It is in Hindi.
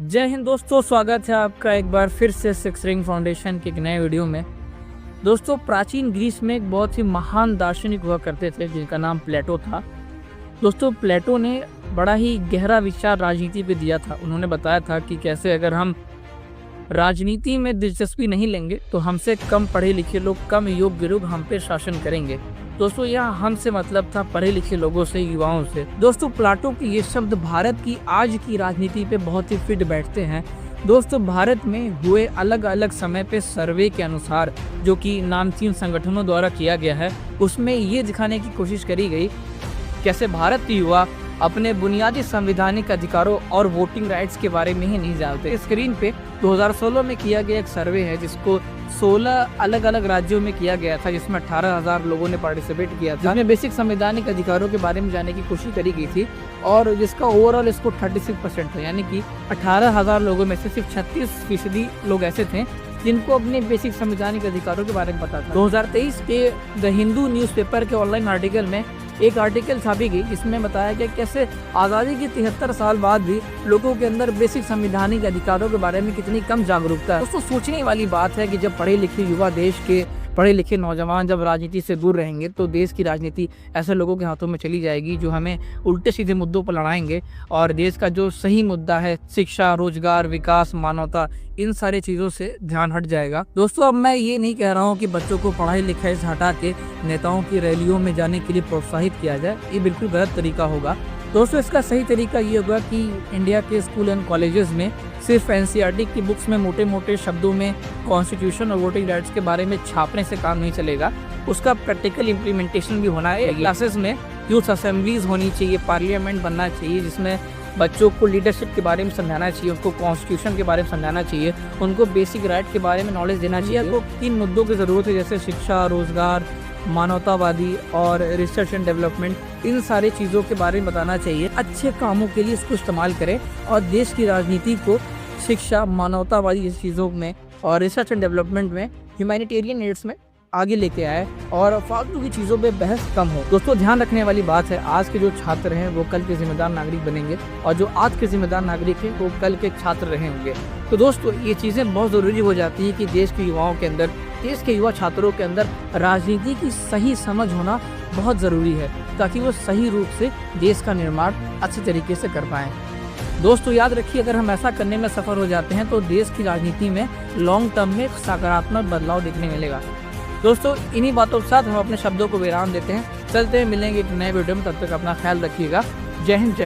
जय हिंद दोस्तों, स्वागत है आपका एक बार फिर से सिक्स रिंग फाउंडेशन के एक नए वीडियो में। दोस्तों, प्राचीन ग्रीस में एक बहुत ही महान दार्शनिक हुआ करते थे जिनका नाम प्लेटो था। दोस्तों, प्लेटो ने बड़ा ही गहरा विचार राजनीति पे दिया था। उन्होंने बताया था कि कैसे अगर हम राजनीति में दिलचस्पी नहीं लेंगे तो हमसे कम पढ़े लिखे लोग, कम योग्य लोग हम पे शासन करेंगे। दोस्तों, यहाँ हम से मतलब था पढ़े लिखे लोगों से, युवाओं से। दोस्तों, प्लेटो के ये शब्द भारत की आज की राजनीति पे बहुत ही फिट बैठते हैं। दोस्तों, भारत में हुए अलग अलग समय पे सर्वे के अनुसार, जो कि नामचीन संगठनों द्वारा किया गया है, उसमें ये दिखाने की कोशिश करी गई कैसे भारत के युवा अपने बुनियादी संवैधानिक अधिकारों और वोटिंग राइट्स के बारे में ही नहीं जानते। स्क्रीन पे 2016 में किया गया एक सर्वे है जिसको 16 अलग अलग राज्यों में किया गया था, जिसमें 18,000 लोगों ने पार्टिसिपेट किया था, जिसमें बेसिक संवैधानिक अधिकारों के बारे में जानने की कोशिश करी गई थी और जिसका ओवरऑल स्कोर 36% था। यानी कि 18,000 लोगों में से सिर्फ 36% लोग ऐसे थे जिनको अपने बेसिक संवैधानिक अधिकारों के बारे में पता था। 2023 के द हिंदू न्यूज़पेपर के ऑनलाइन आर्टिकल में एक आर्टिकल छापी गई, इसमें बताया गया कैसे आज़ादी के 73 साल बाद भी लोगों के अंदर बेसिक संवैधानिक अधिकारों के बारे में कितनी कम जागरूकता है। दोस्तों, सोचने वाली बात है कि जब पढ़े लिखे युवा, देश के पढ़े लिखे नौजवान जब राजनीति से दूर रहेंगे तो देश की राजनीति ऐसे लोगों के हाथों में चली जाएगी जो हमें उल्टे सीधे मुद्दों पर लड़ाएंगे और देश का जो सही मुद्दा है, शिक्षा, रोजगार, विकास, मानवता, इन सारी चीज़ों से ध्यान हट जाएगा। दोस्तों, अब मैं ये नहीं कह रहा हूँ कि बच्चों को पढ़ाई लिखाई से हटा के नेताओं की रैलियों में जाने के लिए प्रोत्साहित किया जाए, ये बिल्कुल गलत तरीका होगा। दोस्तों, इसका सही तरीका ये होगा कि इंडिया के स्कूल एंड कॉलेजेस में सिर्फ एनसीईआरटी की बुक्स में मोटे मोटे शब्दों में कॉन्स्टिट्यूशन और वोटिंग राइट्स के बारे में छापने से काम नहीं चलेगा। उसका प्रैक्टिकल इम्प्लीमेंटेशन भी होना है। क्लासेस में यूथ असेंबलीज होनी चाहिए, पार्लियामेंट बनना चाहिए जिसमें बच्चों को लीडरशिप के बारे में समझाना चाहिए, उनको कॉन्स्टिट्यूशन के बारे में समझाना चाहिए, उनको बेसिक राइट के बारे में नॉलेज देना चाहिए। तो 3 मुद्दों की ज़रूरत है, जैसे शिक्षा, रोजगार, मानवतावादी और रिसर्च एंड डेवलपमेंट। इन सारी चीज़ों के बारे में बताना चाहिए। अच्छे कामों के लिए इसको इस्तेमाल करें और देश की राजनीति को शिक्षा, मानवतावादी चीज़ों में और रिसर्च एंड डेवलपमेंट में, ह्यूमैनिटेरियन नीड्स में आगे लेके आए और फालतू की चीज़ों पे बहस कम हो। दोस्तों, ध्यान रखने वाली बात है, आज के जो छात्र हैं वो कल के जिम्मेदार नागरिक बनेंगे और जो आज के जिम्मेदार नागरिक हैं वो कल के छात्र रहे होंगे। तो दोस्तों, ये चीज़ें बहुत ज़रूरी हो जाती है कि देश के युवाओं के अंदर, देश के युवा छात्रों के अंदर राजनीति की सही समझ होना बहुत ज़रूरी है ताकि वो सही रूप से देश का निर्माण अच्छे तरीके से कर पाएँ। दोस्तों, याद रखिए, अगर हम ऐसा करने में सफल हो जाते हैं तो देश की राजनीति में लॉन्ग टर्म में सकारात्मक बदलाव देखने मिलेगा। दोस्तों, इन्हीं बातों के साथ हम अपने शब्दों को विराम देते हैं। चलते हैं, मिलेंगे एक नए वीडियो में। तब तक अपना ख्याल रखिएगा। जय हिंद।